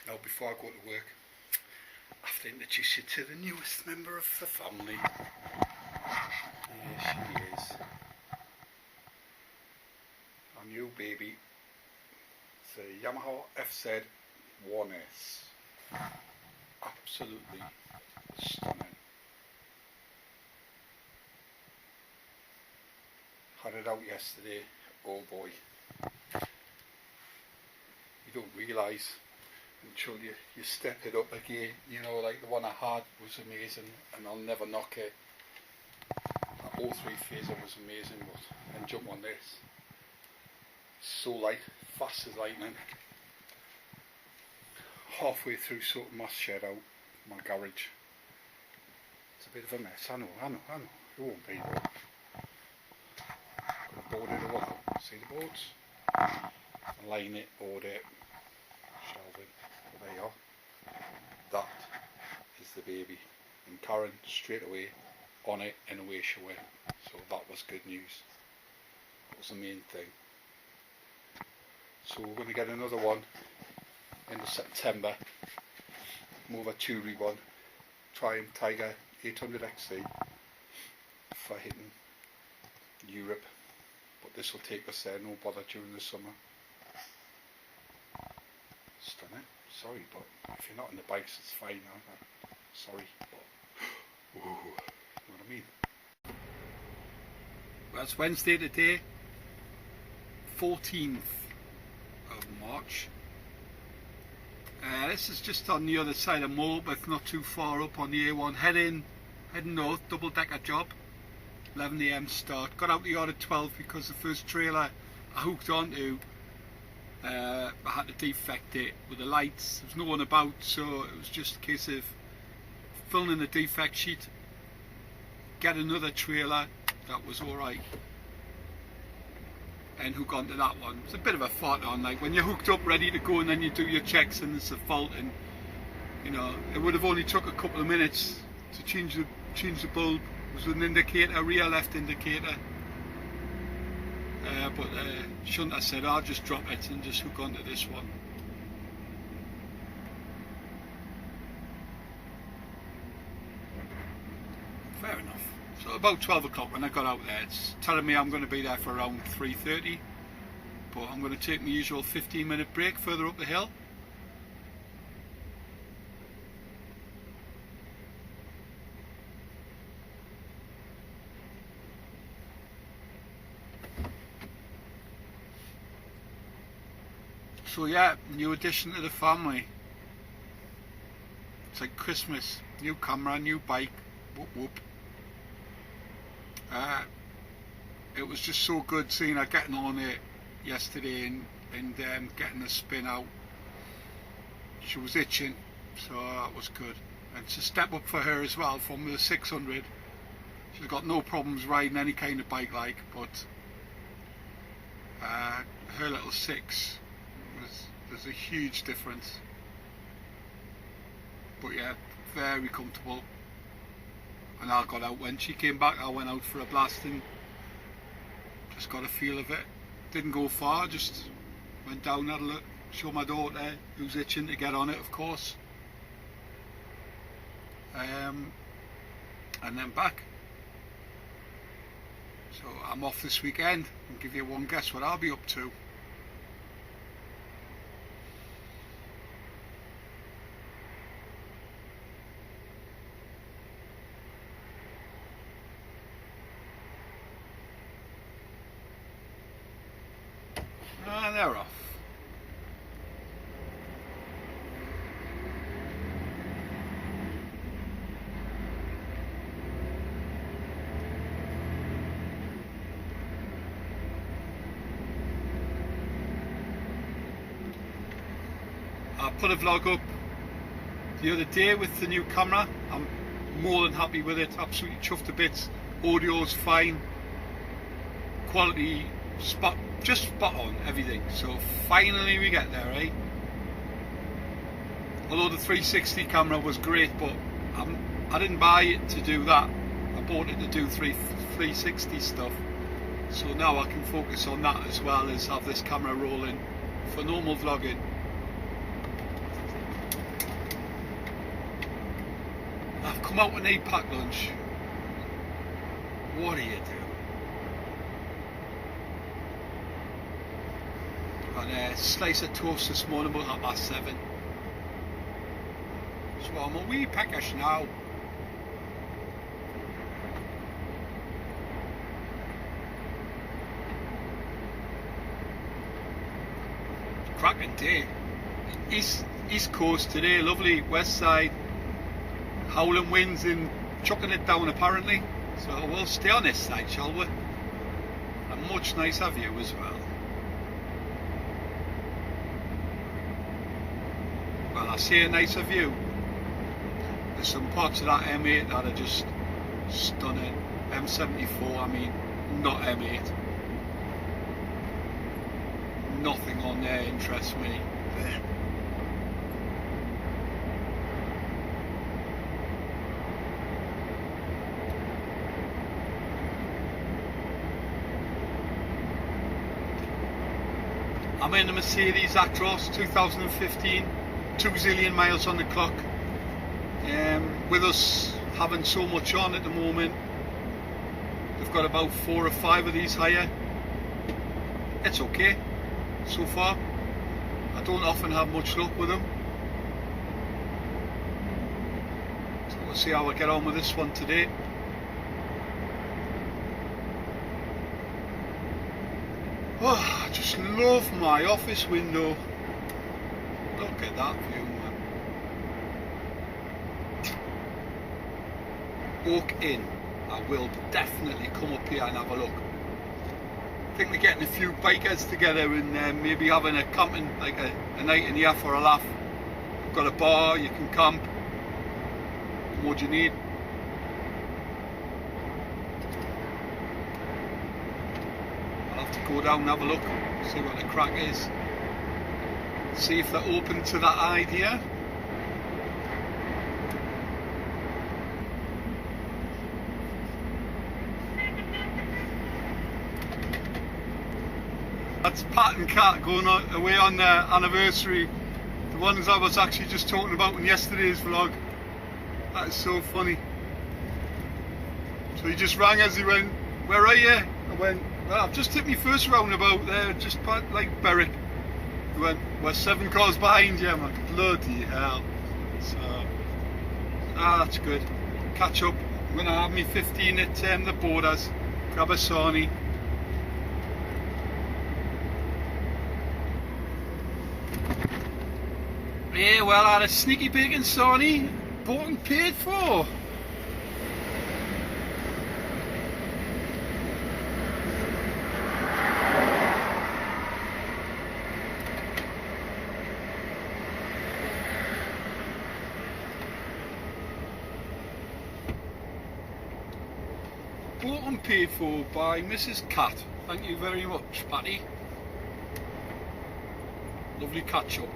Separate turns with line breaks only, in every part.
Now before I go to work, I have to introduce you to the newest member of the family. Here she is. Our new baby. It's a Yamaha FZ1S. Absolutely stunning. Had it out yesterday. Oh boy. You don't realise until you step it up again, you know, like the one I had was amazing and I'll never knock it. That 03 phaser was amazing, but then jump on this. So light, fast as lightning. Halfway through sorting my shed out, my garage. It's a bit of a mess, I know. It won't be, but I've boarded it all out. See the boards? Line it, board it, shelving. There you are. That is the baby. And Karen straight away on it and away she went. So that was good news. That was the main thing. So we're going to get another one in September. More of a toury one. Triumph Tiger 800XC for hitting Europe. But this will take us there, no bother during the summer. Stunning. Sorry, but if you're not on the bikes, it's fine. Sorry, but ooh, you know what I mean. Well, it's Wednesday today, 14th of March. This is just on the other side of Morpeth, not too far up on the A1, heading north, double decker job. 11 AM start. Got out the yard at 12 because the first trailer I hooked onto, I had to defect it with the lights. There was no one about, so it was just a case of filling in the defect sheet, get another trailer that was alright, and hook onto that one. It's a bit of a fart on, like when you're hooked up ready to go and then you do your checks and it's a fault, and you know, it would have only took a couple of minutes to change the bulb. It was an indicator, rear left indicator. But shouldn't have said, I'll just drop it and just hook onto this one. Fair enough. So about 12 o'clock when I got out there, it's telling me I'm going to be there for around 3:30, but I'm going to take my usual 15-minute break further up the hill. So yeah, new addition to the family. It's like Christmas. New camera, new bike. Whoop whoop. It was just so good seeing her getting on it yesterday and getting the spin out. She was itching, so that was good. And it's a step up for her as well from the 600. She's got no problems riding any kind of bike like, but her little 6. There's a huge difference, but yeah, very comfortable. And I got out when she came back. I went out for a blast and just got a feel of it. Didn't go far, just went down, had a look, show my daughter who's itching to get on it, of course, and then back. So I'm off this weekend, and give you one guess what I'll be up to. They're off. I put a vlog up the other day with the new camera. I'm more than happy with it, absolutely chuffed to bits. Audio's fine, quality just spot on, everything. So finally we get there, right? Although the 360 camera was great, but I didn't buy it to do that. I bought it to do 360 stuff. So now I can focus on that as well as have this camera rolling for normal vlogging. come out and eat packed lunch. What do you do? Got a slice of toast this morning about 7:30. So I'm a wee peckish now. Cracking day. East Coast today, lovely. West side, howling winds and chucking it down apparently. So we'll stay on this side, shall we? A much nicer view as well. Well, I say a nicer view. There's some parts of that M8 that are just stunning. M74, I mean, not M8. Nothing on there interests me. I'm in a Mercedes Actros 2015, 2 zillion miles on the clock. With us having so much on at the moment, they've got about 4 or 5 of these hire. It's okay so far. I don't often have much luck with them. So we'll see how I get on with this one today. Oh, I just love my office window. Look at that view, man. Oak Inn. I will definitely come up here and have a look. I think they're getting a few bikers together and maybe having a camping, like a night in here for a laugh. You've got a bar, you can camp. What more do you need? I'll have to go down and have a look, see what the crack is. See if they're open to that idea. That's Pat and Kat going away on their anniversary. The ones I was actually just talking about in yesterday's vlog. That is so funny. So he just rang us, he went, "Where are you?" I went, "Well, I've just hit my first roundabout there, just like Berwick." He went, "We're 7 cars behind you." I'm like, bloody hell. So, that's good. Catch up. I'm going to have me 15 at the Borders. Grab a sarnie. Yeah, well, I had a sneaky bacon sarnie, bought and paid for. Bought and paid for by Mrs. Cat. Thank you very much, Patty. Lovely catch up.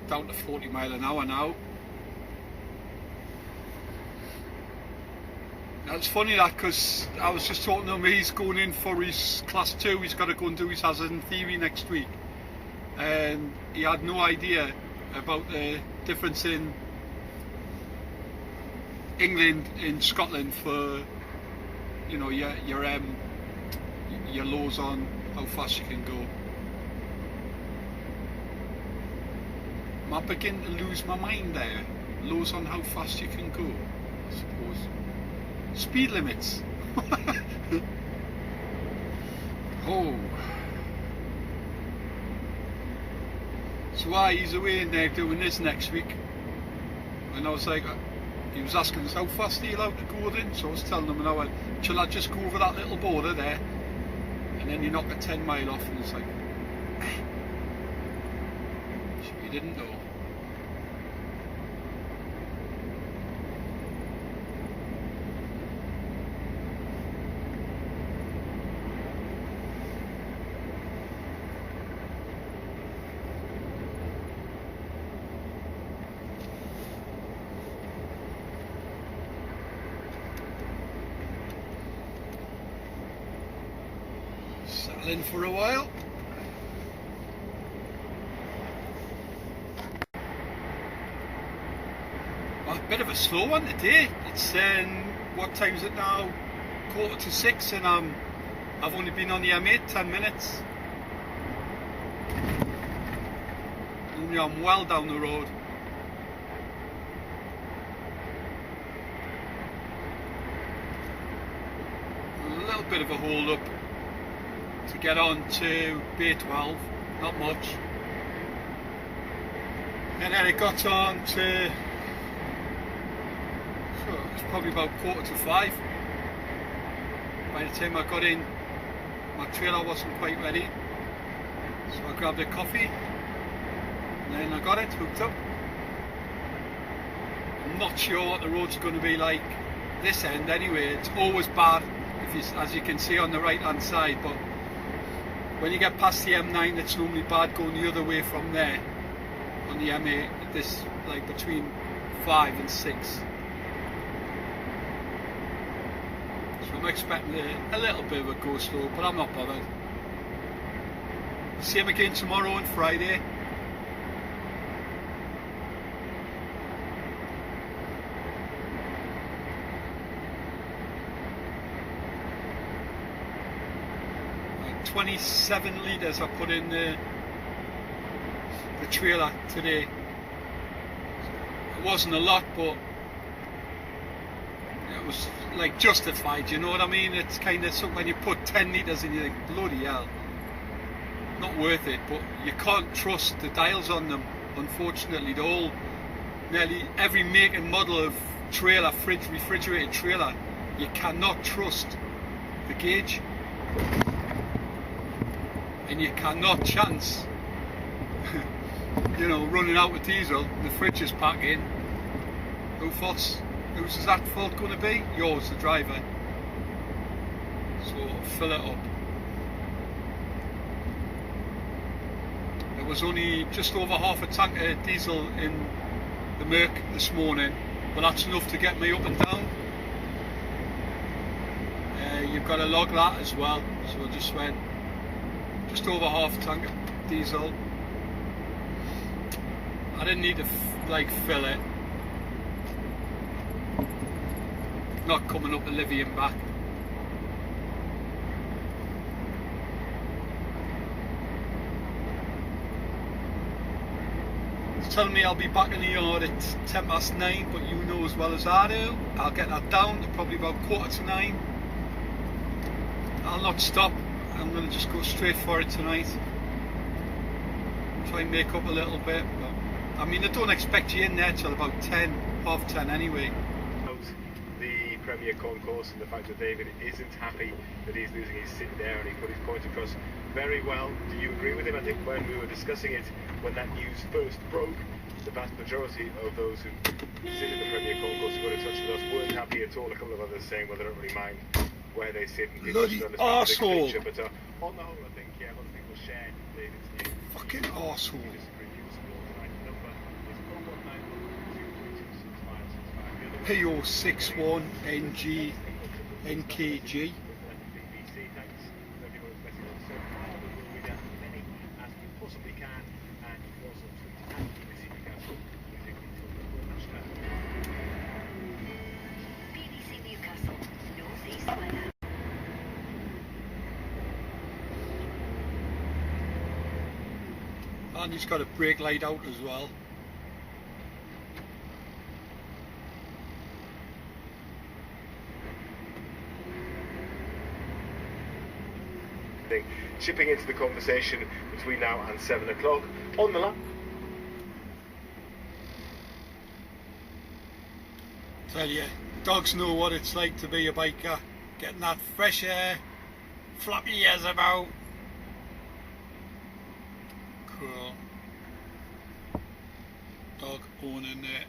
Down to 40 mile an hour now. It's funny that, because I was just talking to him, he's going in for his class 2, he's got to go and do his hazard and theory next week, and he had no idea about the difference in England and Scotland for, you know, your laws on how fast you can go. I begin to lose my mind there. Laws on how fast you can go, I suppose. Speed limits. Oh. So he's away in there doing this next week. And I was like, he was asking us how fast are you allowed to go then? So I was telling him, and I went, shall I just go over that little border there? And then you knock a 10 mile off, and it's like, you didn't know. in for a while. A bit of a slow one today. It's what time is it now? 5:45, and I've only been on the M8 10 minutes. And I'm well down the road. A little bit of a hold up to get on to Bay 12, not much. And then it got on to, it's probably about 4:45. By the time I got in, my trailer wasn't quite ready, so I grabbed a coffee and then I got it hooked up. I'm not sure what the road's going to be like this end anyway. It's always bad, if you, as you can see on the right hand side, but when you get past the M9 it's normally bad going the other way from there on the M8, this like between 5 and 6. So I'm expecting a little bit of a go slow, but I'm not bothered. Same again tomorrow and Friday. Like 27 litres I put in the trailer today. It wasn't a lot, but it was like justified, you know what I mean? It's kind of something when you put 10 litres in, you think, bloody hell, not worth it. But you can't trust the dials on them, unfortunately. They're all, nearly every make and model of trailer, refrigerated trailer, you cannot trust the gauge, and you cannot chance you know, running out of diesel, the fridge is packing. Whose that fault going to be? Yours, the driver. So fill it up. There was only just over half a tank of diesel in the Merc this morning, but that's enough to get me up and down. You've got to log that as well, so I just went just over half a tank of diesel. I didn't need to like fill it. Not coming up to Livy and back. It's telling me I'll be back in the yard at 9:10, but you know as well as I do, I'll get that down to probably about 9:15. I'll not stop. I'm going to just go straight for it tonight. Try and make up a little bit. But, I mean, I don't expect you in there till about 10, half 10 anyway.
The Premier Concourse and the fact that David isn't happy that he's losing his sit there, and he put his point across very well. Do you agree with him? I think when we were discussing it, when that news first broke, the vast majority of those who sit in the Premier Concourse who got in touch with us weren't happy at all. A couple of others saying, well, they don't really mind where they sit and
bloody arsehole.
But on the whole, I think, yeah, a lot of people share David's view.
Fucking arsehole. PO61NG NKG. And he's got a brake light out as well.
Chipping into the conversation between now and 7 o'clock on the lap.
Tell you, dogs know what it's like to be a biker, getting that fresh air, flappy ears about. Cool. Dog owning there.